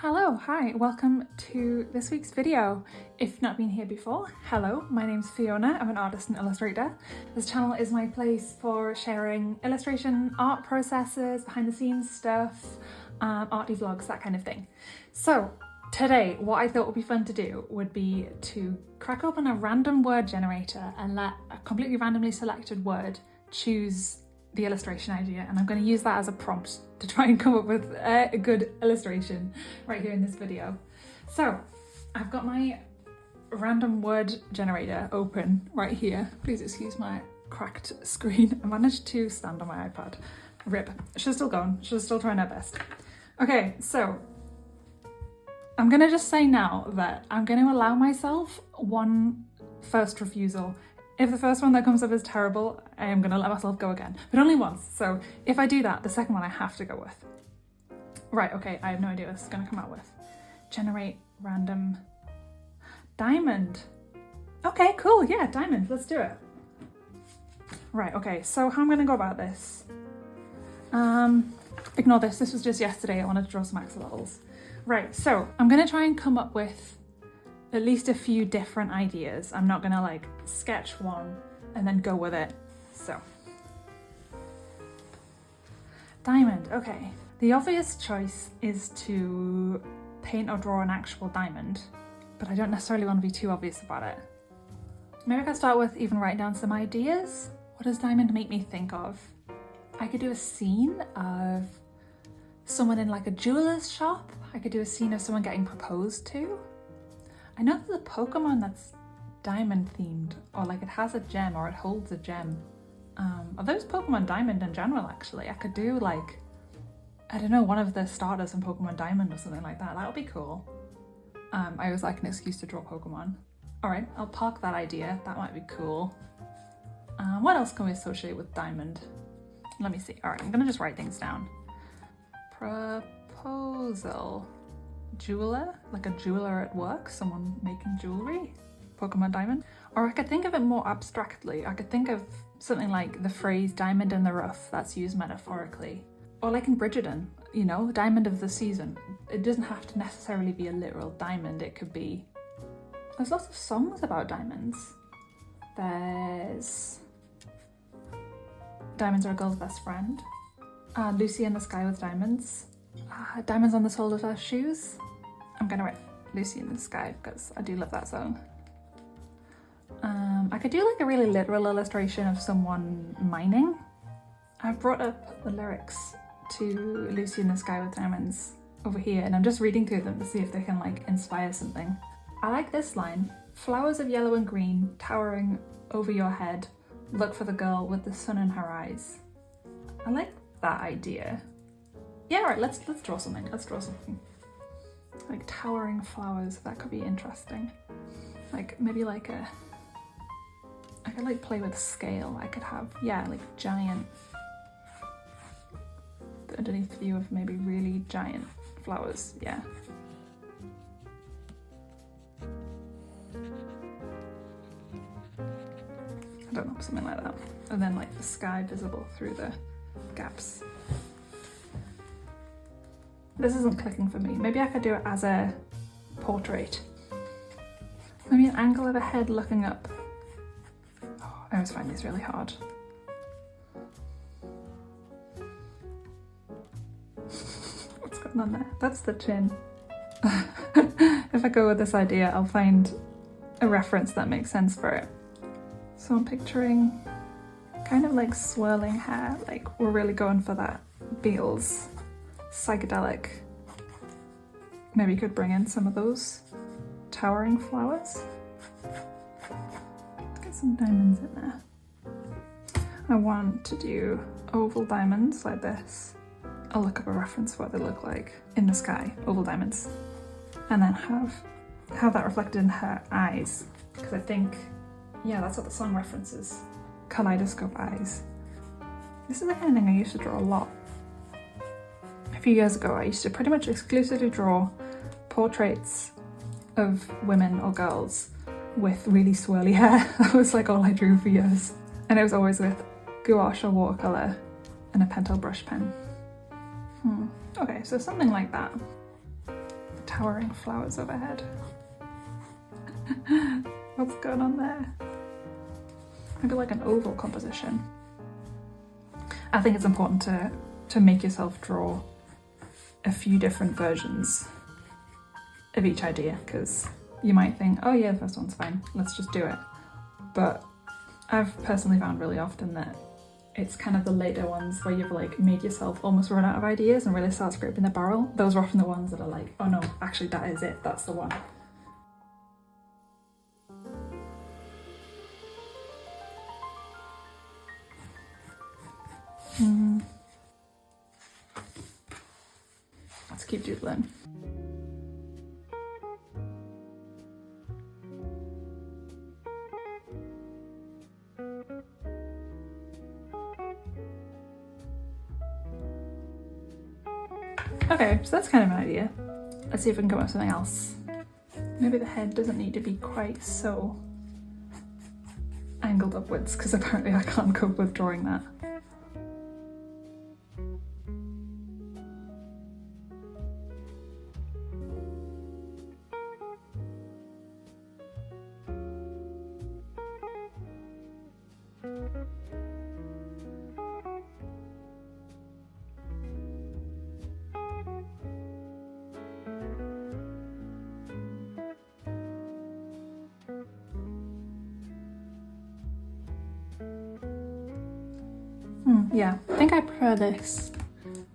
Hello, hi, welcome to this week's video. If you've not been here before, hello, my name's Fiona, I'm an artist and illustrator. This channel is my place for sharing illustration, art processes, behind the scenes stuff, arty vlogs, that kind of thing. So today, what I thought would be fun to do would be to crack open a random word generator and let a completely randomly selected word choose the illustration idea, and I'm going to use that as a prompt to try and come up with a good illustration right here in this video. So I've got my random word generator open right here. Please excuse my cracked screen. I managed to stand on my iPad. Rip. She's still going. She's still trying her best. Okay, so I'm going to just say now that I'm going to allow myself one first refusal. If the first one that comes up is terrible, I am going to let myself go again, but only once. So if I do that, the second one I have to go with. Right, okay, I have no idea what this is going to come out with. Generate random diamond. Okay, cool, yeah, diamond, let's do it. Right, okay, so how I'm going to go about this. Ignore this, this was just yesterday, I wanted to draw some axolotls. Right, so I'm going to try and come up with at least a few different ideas. I'm not gonna like sketch one and then go with it. So, diamond, okay. The obvious choice is to paint or draw an actual diamond, but I don't necessarily want to be too obvious about it. Maybe I could start with even write down some ideas. What does diamond make me think of? I could do a scene of someone in like a jeweler's shop. I could do a scene of someone getting proposed to. I know there's a Pokemon that's diamond themed, or like it has a gem or it holds a gem. Are those Pokemon Diamond in general actually? I could do like, I don't know, one of the starters in Pokemon Diamond or something like that. That would be cool. I always like an excuse to draw Pokemon. All right, I'll park that idea. That might be cool. What else can we associate with diamond? Let me see. All right, I'm gonna just write things down. Proposal. Jeweler, like a jeweler at work, someone making jewelry, Pokemon Diamond. Or I could think of it more abstractly. I could think of something like the phrase diamond in the rough that's used metaphorically. Or like in Bridgerton, you know, diamond of the season. It doesn't have to necessarily be a literal diamond, it could be... There's lots of songs about diamonds. There's Diamonds Are a Girl's Best Friend. Lucy in the Sky with Diamonds. Diamonds on the Sole of Her Shoes. I'm gonna write Lucy in the Sky because I do love that song. I could do like a really literal illustration of someone mining. I've brought up the lyrics to Lucy in the Sky with Diamonds over here, and I'm just reading through them to see if they can like inspire something. I like this line. Flowers of yellow and green towering over your head. Look for the girl with the sun in her eyes. I like that idea. Yeah, right, let's draw something. Let's draw something. Like towering flowers, that could be interesting. Like maybe like I could like play with scale. I could have, yeah, like giant, the underneath view of maybe really giant flowers, yeah. I don't know, something like that. And then like the sky visible through the gaps. This isn't clicking for me. Maybe I could do it as a portrait. Maybe an angle of a head looking up. Oh, I always find these really hard. What's going on there? That's the chin. If I go with this idea, I'll find a reference that makes sense for it. So I'm picturing kind of like swirling hair, like we're really going for that Beatles psychedelic. Maybe you could bring in some of those towering flowers. Let's get some diamonds in there. I want to do oval diamonds like this. I'll look up a reference for what they look like in the sky, oval diamonds. And then have that reflected in her eyes. Because I think, yeah, that's what the song references. Kaleidoscope eyes. This is the kind of thing I used to draw a lot. A few years ago, I used to pretty much exclusively draw portraits of women or girls with really swirly hair. That was like all I drew for years. And it was always with gouache or watercolour and a pentel brush pen. Okay, so something like that. towering flowers overhead. What's going on there? Maybe like an oval composition. I think it's important to make yourself draw a few different versions of each idea, because you might think, oh yeah, the first one's fine, let's just do it. But I've personally found really often that it's kind of the later ones where you've like made yourself almost run out of ideas and really start scraping the barrel. Those are often the ones that are like, oh no, actually that is it, that's the one. Let's keep doodling. Okay, so that's kind of an idea. Let's see if we can come up with something else. Maybe the head doesn't need to be quite so angled upwards, because apparently I can't cope with drawing that. Yeah, I think I prefer this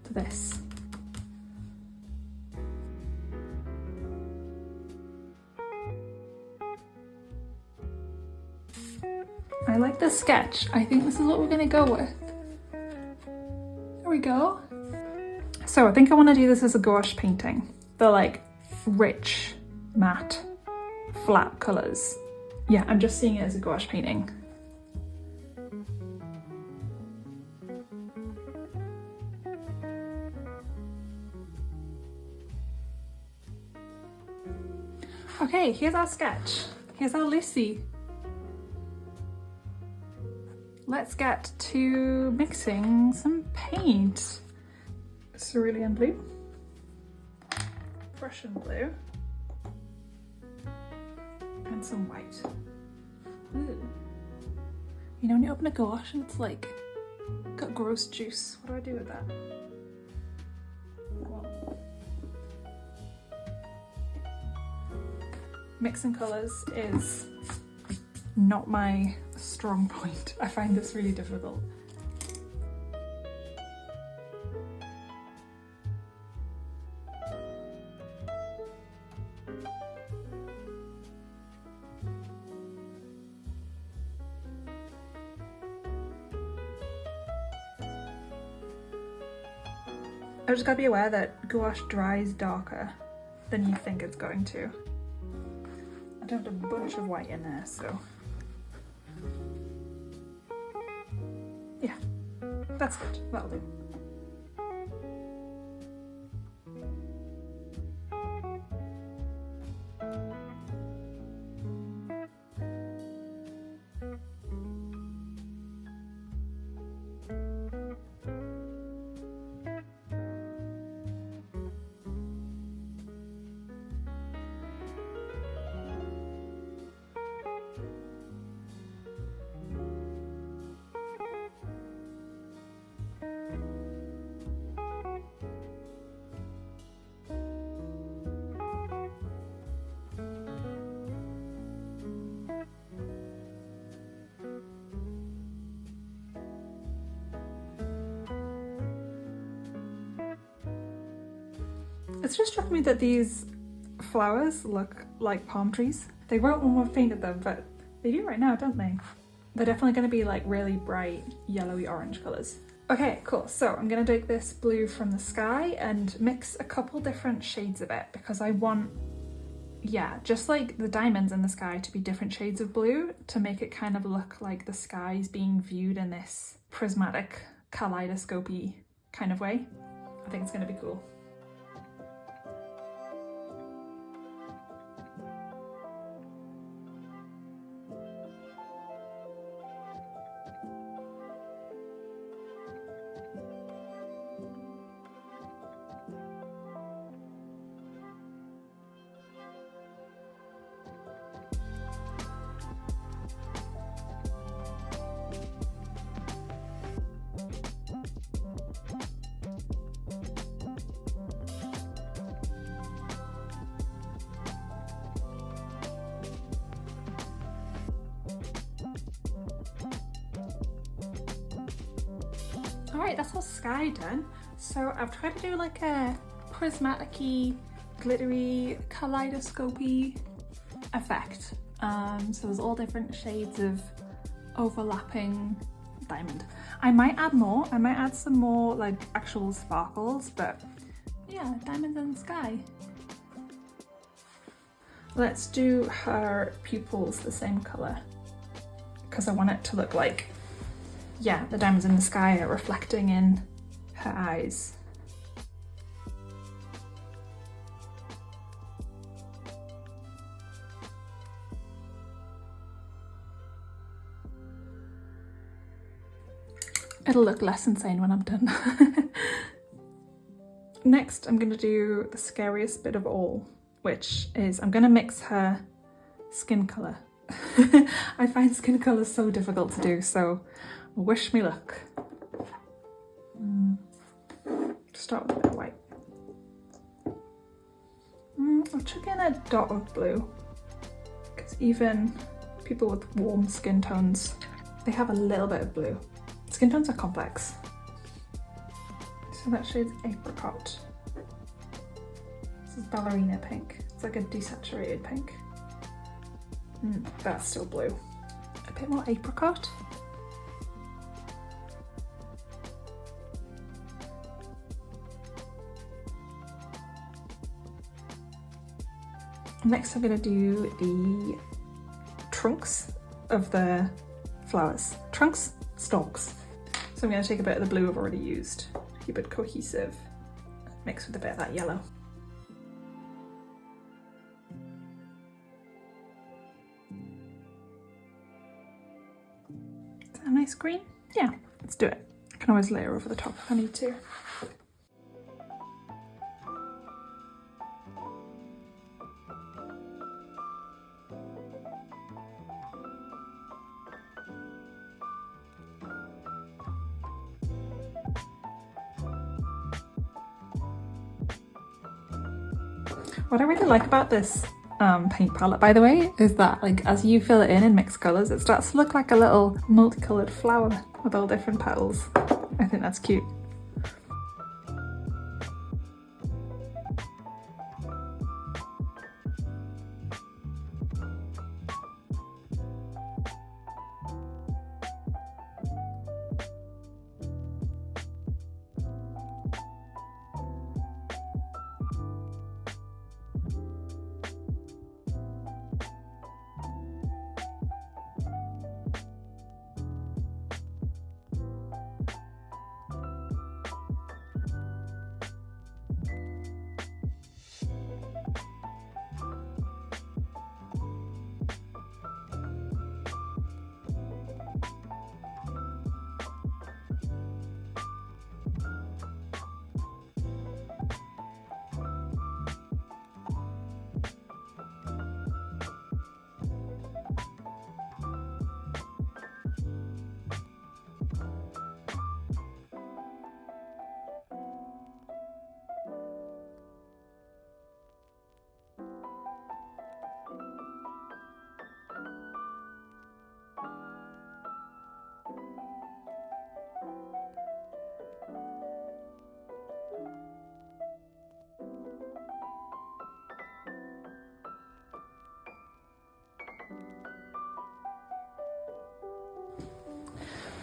to this. I like the sketch. I think this is what we're gonna go with. There we go. So I think I want to do this as a gouache painting. The like rich, matte, flat colours. Yeah, I'm just seeing it as a gouache painting. Okay, here's our sketch. Here's our Lucy. Let's get to mixing some paint. Cerulean blue, Prussian blue, and some white. Ooh. You know when you open a gouache and it's like got gross juice. What do I do with that? Well, mixing colours is not my strong point. I find this really difficult. I've just got to be aware that gouache dries darker than you think it's going to. I dumped a bunch of white in there, so yeah, that's good, that'll do. It's just struck me that these flowers look like palm trees. They won't when we've painted them, but they do right now, don't they? They're definitely going to be like really bright yellowy orange colours. Okay, cool. So I'm going to take this blue from the sky and mix a couple different shades of it because I want, yeah, just like the diamonds in the sky to be different shades of blue to make it kind of look like the sky is being viewed in this prismatic, kaleidoscope-y kind of way. I think it's going to be cool. Alright, that's our sky done. So I've tried to do like a prismatic-y, glittery, kaleidoscope-y effect. So there's all different shades of overlapping diamond. I might add more, I might add some more like actual sparkles, but yeah, diamonds in the sky. Let's do her pupils the same colour, because I want it to look like, yeah, the diamonds in the sky are reflecting in her eyes. It'll look less insane when I'm done. Next, I'm going to do the scariest bit of all, which is I'm going to mix her skin colour. I find skin colour so difficult to do, so wish me luck. Start with a bit of white. I'll chuck in a dot of blue, because even people with warm skin tones, they have a little bit of blue. Skin tones are complex. So that shade's apricot. This is ballerina pink. It's like a desaturated pink. That's still blue. A bit more apricot. Next I'm going to do the trunks of the flowers. Trunks? Stalks. So I'm going to take a bit of the blue I've already used, keep it cohesive, mix with a bit of that yellow. Is that a nice green? Yeah, let's do it. I can always layer over the top if I need to. What I really like about this paint palette, by the way, is that like as you fill it in and mix colours, it starts to look like a little multicoloured flower with all different petals. I think that's cute.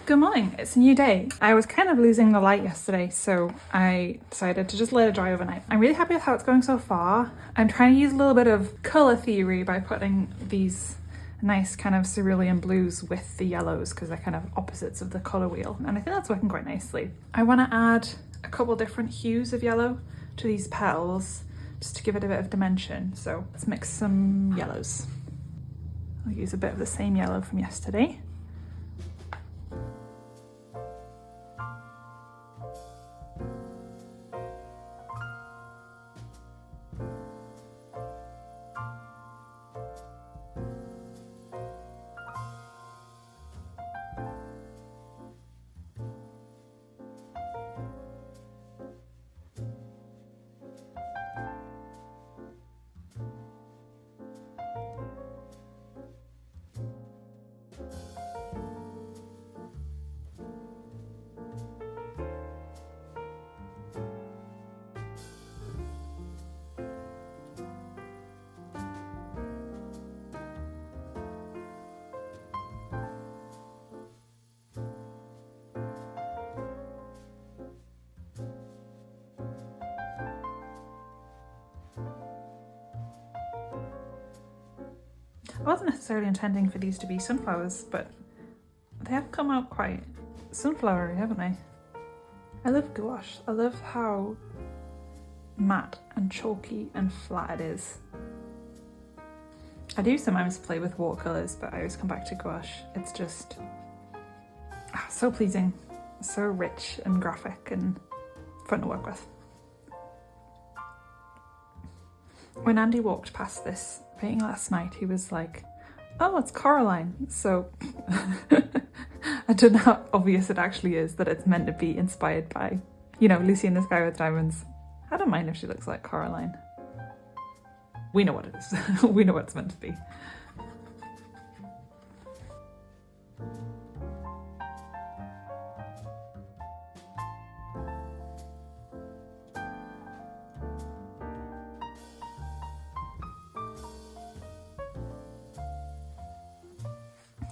Good morning, it's a new day. I was kind of losing the light yesterday, so I decided to just let it dry overnight. I'm really happy with how it's going so far. I'm trying to use a little bit of colour theory by putting these nice kind of cerulean blues with the yellows, because they're kind of opposites of the colour wheel, and I think that's working quite nicely. I want to add a couple different hues of yellow to these petals, just to give it a bit of dimension, so let's mix some yellows. I'll use a bit of the same yellow from yesterday. I wasn't necessarily intending for these to be sunflowers, but they have come out quite sunflowery, haven't they? I love gouache. I love how matte and chalky and flat it is. I do sometimes play with watercolours, but I always come back to gouache. It's just so pleasing, so rich and graphic and fun to work with. When Andy walked past this painting last night, he was like, oh, it's Coraline. So I don't know how obvious it actually is that it's meant to be inspired by, you know, Lucy in the Sky with Diamonds. I don't mind if she looks like Coraline. We know what it is. We know what it's meant to be.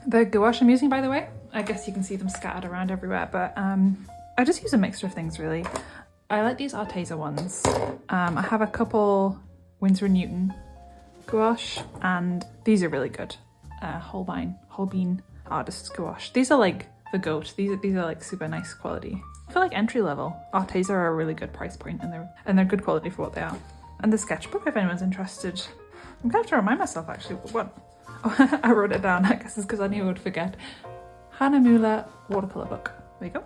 The gouache I'm using, by the way, I guess you can see them scattered around everywhere, but I just use a mixture of things really. I like these Arteza ones. I have a couple Winsor & Newton gouache, and these are really good. Whole bean artist's gouache. These are like the goat. These are like super nice quality. I feel like entry level Arteza are a really good price point, and they're good quality for what they are. And the sketchbook, if anyone's interested, I'm gonna have to remind myself actually what. I wrote it down, I guess it's because I knew I would forget. Hahnemuhle watercolour book. There you go.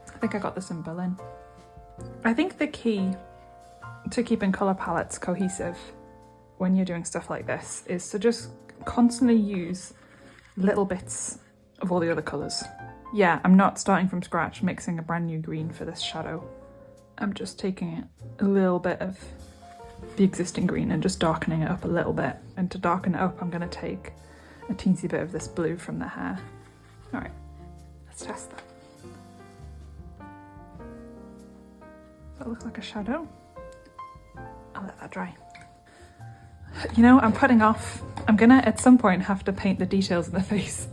I think I got this in Berlin. I think the key to keeping colour palettes cohesive when you're doing stuff like this is to just constantly use little bits of all the other colours. Yeah, I'm not starting from scratch mixing a brand new green for this shadow. I'm just taking a little bit of the existing green and just darkening it up a little bit. And to darken it up, I'm going to take a teensy bit of this blue from the hair. All right, let's test that. Does that look like a shadow? I'll let that dry. You know, I'm putting off. I'm gonna at some point have to paint the details in the face.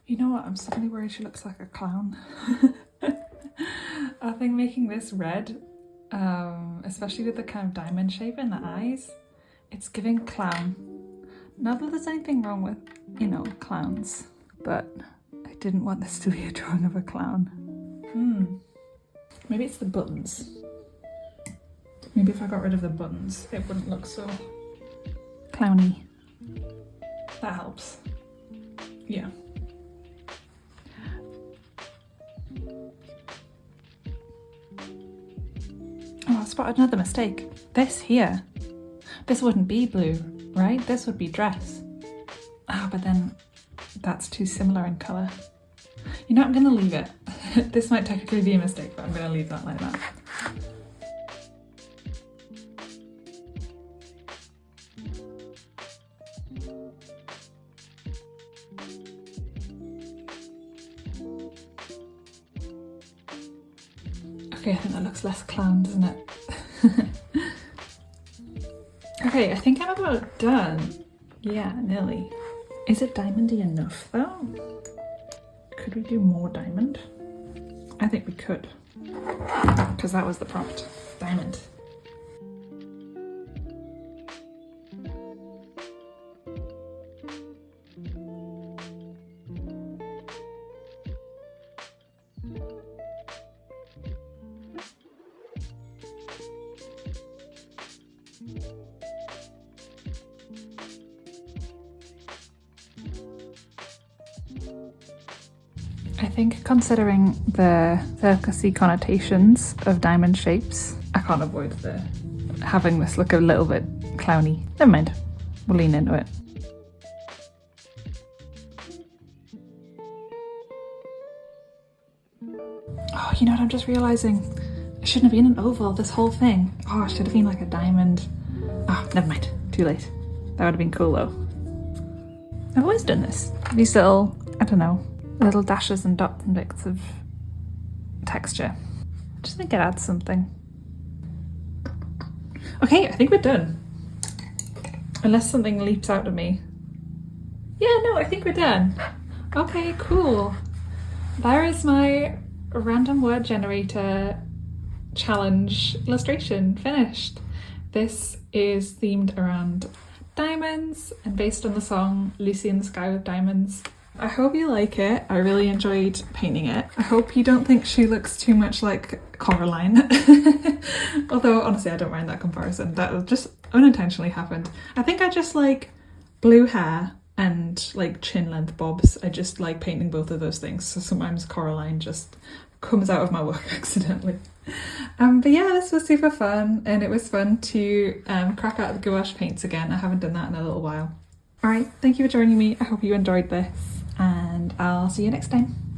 You know what? I'm suddenly worried she looks like a clown. I think making this red, especially with the kind of diamond shape in the eyes, it's giving clown. Not that there's anything wrong with, you know, clowns, but I didn't want this to be a drawing of a clown. Maybe it's the buttons. Maybe if I got rid of the buttons, it wouldn't look so clowny. That helps. Yeah. Oh, I spotted another mistake. This here. This wouldn't be blue, right? This would be dress. Ah, but then that's too similar in colour. You know, I'm going to leave it. This might technically be a mistake, but I'm going to leave that like that. Okay, I think that looks less clown, doesn't it? Okay, I think I'm about done. Yeah, nearly. Is it diamondy enough though? Could we do more diamond? I think we could, because that was the prompt. Diamond. think considering the circusy connotations of diamond shapes, I can't avoid having this look a little bit clowny. Never mind, we'll lean into it. Oh, you know what I'm just realising? It shouldn't have been an oval, this whole thing. Oh, it should have been like a diamond. Oh, never mind, too late. That would have been cool though. I've always done this. These little, I don't know, little dashes and dots and bits of texture. I just think it adds something. Okay, I think we're done. Unless something leaps out at me. Yeah, no, I think we're done. Okay, cool. There is my random word generator challenge illustration finished. This is themed around diamonds and based on the song Lucy in the Sky with Diamonds. I hope you like it. I really enjoyed painting it. I hope you don't think she looks too much like Coraline. Although honestly I don't mind that comparison. That was just unintentionally happened. I think I just like blue hair and like chin length bobs. I just like painting both of those things. So sometimes Coraline just comes out of my work accidentally. But yeah, this was super fun and it was fun to crack out the gouache paints again. I haven't done that in a little while. Alright, thank you for joining me. I hope you enjoyed this and I'll see you next time.